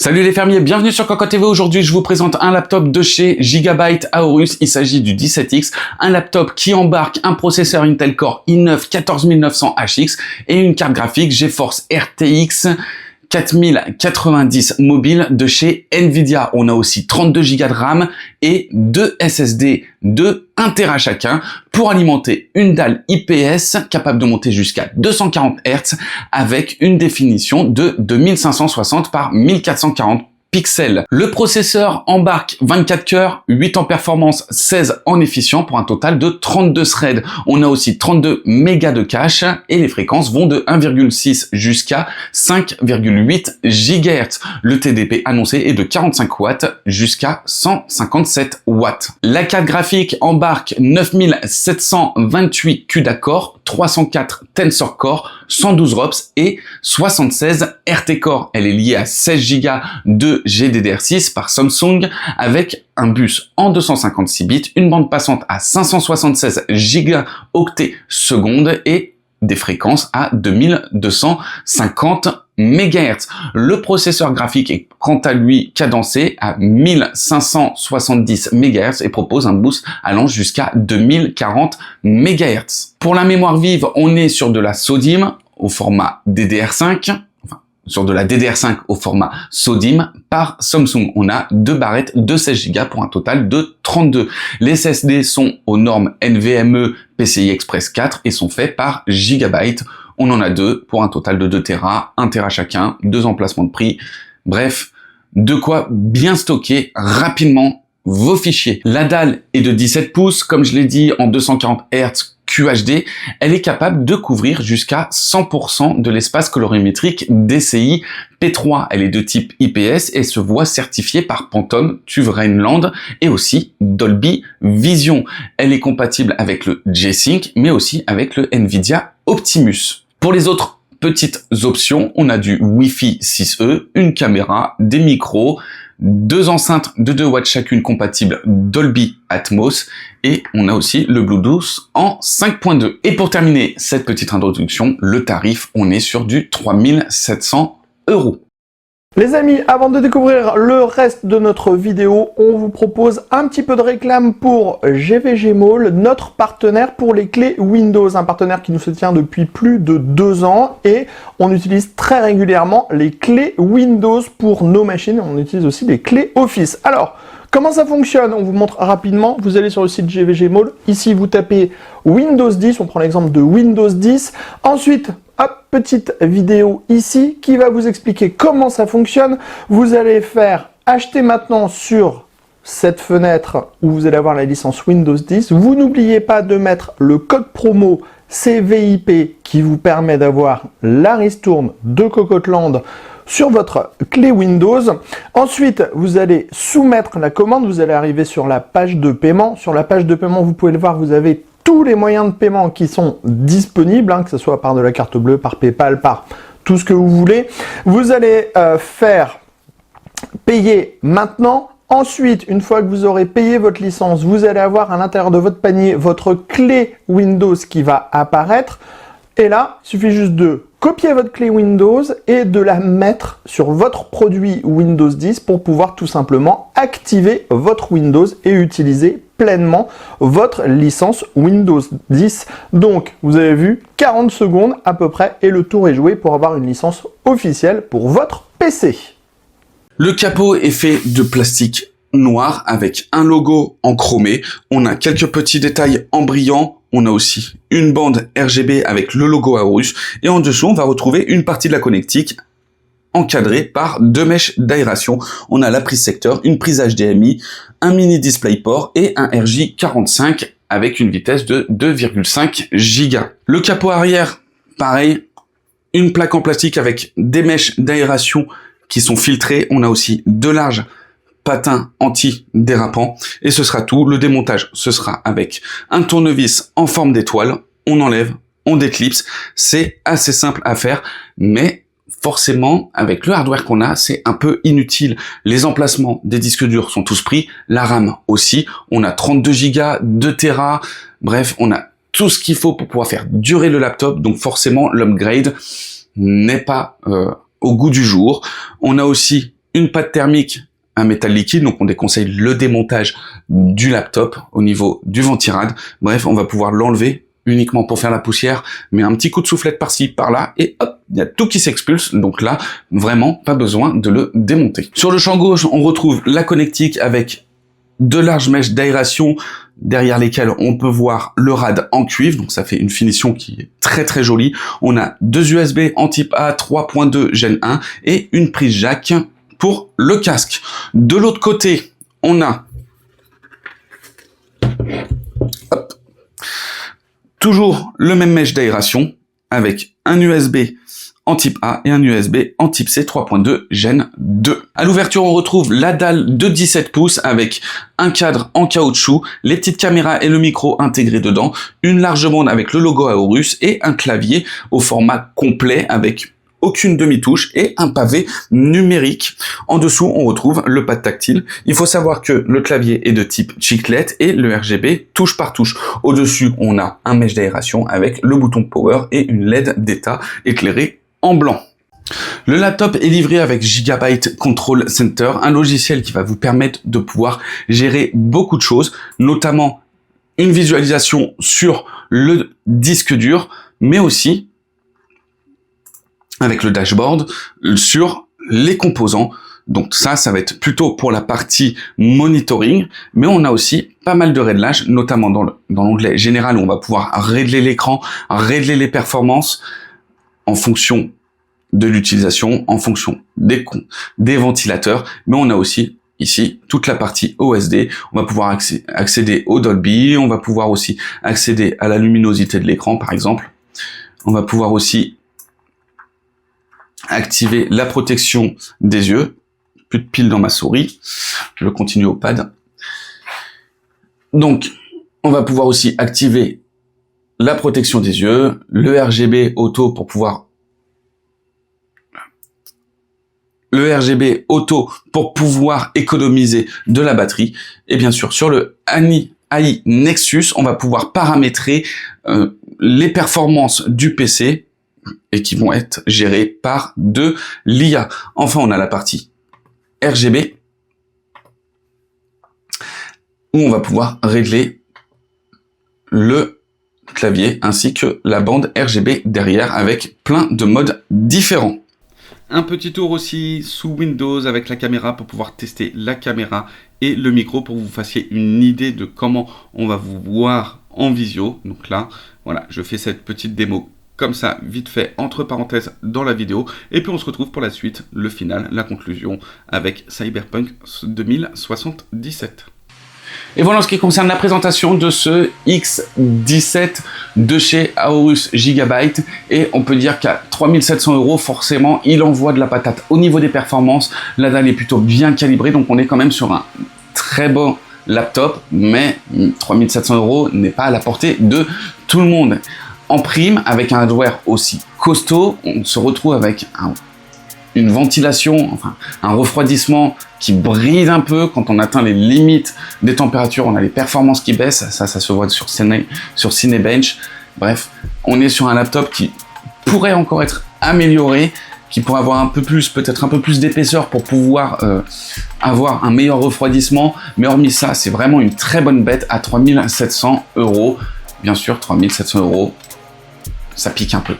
Salut les fermiers, bienvenue sur Cocotte TV. Aujourd'hui, je vous présente un laptop de chez Gigabyte Aorus. Il s'agit du 17X, un laptop qui embarque un processeur Intel Core i9 14900HX et une carte graphique GeForce RTX 4090 mobile de chez Nvidia. On a aussi 32 Go de RAM et 2 SSD de 1 Tera chacun pour alimenter une dalle IPS capable de monter jusqu'à 240 Hz avec une définition de 2560 par 1440 pixels. Le processeur embarque 24 cœurs, 8 en performance, 16 en efficient pour un total de 32 threads. On a aussi 32 mégas de cache et les fréquences vont de 1,6 jusqu'à 5,8 GHz. Le TDP annoncé est de 45 watts jusqu'à 157 watts. La carte graphique embarque 9728 CUDA Core, 304 Tensor Core, 112 ROPS et 76 RT Core. Elle est liée à 16 Go de GDDR6 par Samsung avec un bus en 256 bits, une bande passante à 576 gigaoctets secondes et des fréquences à 2250 MHz. Le processeur graphique est quant à lui cadencé à 1570 MHz et propose un boost allant jusqu'à 2040 MHz. Pour la mémoire vive, on est sur de la SODIMM au format DDR5, sur de la DDR5 au format SODIMM par Samsung. On a 2 barrettes de 16 Go pour un total de 32. Les SSD sont aux normes NVMe PCI Express 4 et sont faits par Gigabyte. On en a 2 pour un total de 2 Tera, 1 Tera chacun, 2 emplacements de prix. Bref, de quoi bien stocker rapidement vos fichiers. La dalle est de 17 pouces, comme je l'ai dit, en 240 Hz QHD. Elle est capable de couvrir jusqu'à 100% de l'espace colorimétrique DCI P3. Elle est de type IPS et se voit certifiée par Pantone, TÜV Rheinland et aussi Dolby Vision. Elle est compatible avec le G-Sync, mais aussi avec le Nvidia Optimus. Pour les autres petites options, on a du Wi-Fi 6E, une caméra, des micros, 2 enceintes de 2 watts chacune compatibles Dolby Atmos et on a aussi le Bluetooth en 5.2. Et pour terminer cette petite introduction, le tarif, on est sur du 3700 €. Les amis, avant de découvrir le reste de notre vidéo, on vous propose un petit peu de réclame pour GVG Mall, notre partenaire pour les clés Windows, un partenaire qui nous soutient depuis plus de 2 ans et on utilise très régulièrement les clés Windows pour nos machines, on utilise aussi les clés Office. Alors, comment ça fonctionne? On vous montre rapidement, vous allez sur le site GVG Mall, ici vous tapez Windows 10, on prend l'exemple de Windows 10, ensuite, hop, petite vidéo ici qui va vous expliquer comment ça fonctionne. Vous allez faire acheter maintenant sur cette fenêtre où vous allez avoir la licence Windows 10. Vous n'oubliez pas de mettre le code promo CVIP qui vous permet d'avoir la ristourne de Cocoteland sur votre clé Windows. Ensuite, vous allez soumettre la commande. Vous allez arriver sur la page de paiement. Sur la page de paiement, vous pouvez le voir, vous avez tous les moyens de paiement qui sont disponibles, que ce soit par de la carte bleue, par PayPal, par tout ce que vous voulez. Vous allez faire payer maintenant. Ensuite, une fois que vous aurez payé votre licence, vous allez avoir à l'intérieur de votre panier votre clé Windows qui va apparaître. Et là, il suffit juste de copier votre clé Windows et de la mettre sur votre produit Windows 10 pour pouvoir tout simplement activer votre Windows et utiliser pleinement votre licence Windows 10. Donc, vous avez vu, 40 secondes à peu près et le tour est joué pour avoir une licence officielle pour votre PC. Le capot est fait de plastique noir avec un logo en chromé. On a quelques petits détails en brillant. On a aussi une bande RGB avec le logo Aorus. Et en dessous, on va retrouver une partie de la connectique encadrée par 2 mèches d'aération. On a la prise secteur, une prise HDMI, un mini DisplayPort et un RJ45 avec une vitesse de 2,5 Go. Le capot arrière, pareil, une plaque en plastique avec des mèches d'aération qui sont filtrées. On a aussi de larges patins anti-dérapants et ce sera tout. Le démontage, ce sera avec un tournevis en forme d'étoile. On enlève, on déclipse. C'est assez simple à faire, mais forcément, avec le hardware qu'on a, c'est un peu inutile. Les emplacements des disques durs sont tous pris, la RAM aussi. On a 32 Go, 2 Tera, bref, on a tout ce qu'il faut pour pouvoir faire durer le laptop. Donc forcément, l'upgrade n'est pas au goût du jour. On a aussi une pâte thermique, un métal liquide, donc on déconseille le démontage du laptop au niveau du ventirad. Bref, on va pouvoir l'enlever uniquement pour faire la poussière, mais un petit coup de soufflette par-ci, par-là, et hop, il y a tout qui s'expulse. Donc là, vraiment, pas besoin de le démonter. Sur le champ gauche, on retrouve la connectique avec de larges mèches d'aération derrière lesquelles on peut voir le rad en cuivre, donc ça fait une finition qui est très très jolie. On a deux USB en type A 3.2 Gen 1 et une prise jack pour le casque. De l'autre côté, on a toujours le même mèche d'aération avec un USB en type A et un USB en type C 3.2 Gen 2. À l'ouverture, on retrouve la dalle de 17 pouces avec un cadre en caoutchouc, les petites caméras et le micro intégrés dedans, une large bande avec le logo Aorus et un clavier au format complet avec aucune demi-touche et un pavé numérique. En dessous, on retrouve le pad tactile. Il faut savoir que le clavier est de type chiclette et le RGB touche par touche. Au-dessus, on a un mèche d'aération avec le bouton power et une LED d'état éclairée en blanc. Le laptop est livré avec Gigabyte Control Center, un logiciel qui va vous permettre de pouvoir gérer beaucoup de choses, notamment une visualisation sur le disque dur, mais aussi avec le dashboard sur les composants. Donc ça va être plutôt pour la partie monitoring, mais on a aussi pas mal de réglages, notamment dans l'onglet général où on va pouvoir régler l'écran, régler les performances en fonction de l'utilisation, en fonction des ventilateurs, mais on a aussi ici toute la partie OSD. On va pouvoir accéder au Dolby, on va pouvoir aussi accéder à la luminosité de l'écran par exemple. On va pouvoir aussi activer la protection des yeux. Plus de piles dans ma souris. Je continue au pad. Donc, on va pouvoir aussi activer la protection des yeux, le RGB auto pour pouvoir économiser de la batterie. Et bien sûr, sur le AI Nexus, on va pouvoir paramétrer les performances du PC et qui vont être gérées par de l'IA. Enfin, on a la partie RGB où on va pouvoir régler le clavier ainsi que la bande RGB derrière avec plein de modes différents. Un petit tour aussi sous Windows avec la caméra pour pouvoir tester la caméra et le micro pour que vous fassiez une idée de comment on va vous voir en visio. Donc là, voilà, je fais cette petite démo comme ça, vite fait, entre parenthèses dans la vidéo. Et puis on se retrouve pour la suite, le final, la conclusion avec Cyberpunk 2077. Et voilà en ce qui concerne la présentation de ce X17 de chez Aorus Gigabyte. Et on peut dire qu'à 3700 €, forcément, il envoie de la patate au niveau des performances. La dalle est plutôt bien calibrée, donc on est quand même sur un très bon laptop. Mais 3700 € n'est pas à la portée de tout le monde. En prime, avec un hardware aussi costaud, on se retrouve avec une ventilation, enfin un refroidissement qui bride un peu quand on atteint les limites des températures. On a les performances qui baissent, ça se voit sur Cinebench. Bref, on est sur un laptop qui pourrait encore être amélioré, qui pourrait avoir un peu plus, peut-être un peu plus d'épaisseur pour pouvoir avoir un meilleur refroidissement. Mais hormis ça, c'est vraiment une très bonne bête à 3700 €. Bien sûr, 3700 €. Ça pique un peu.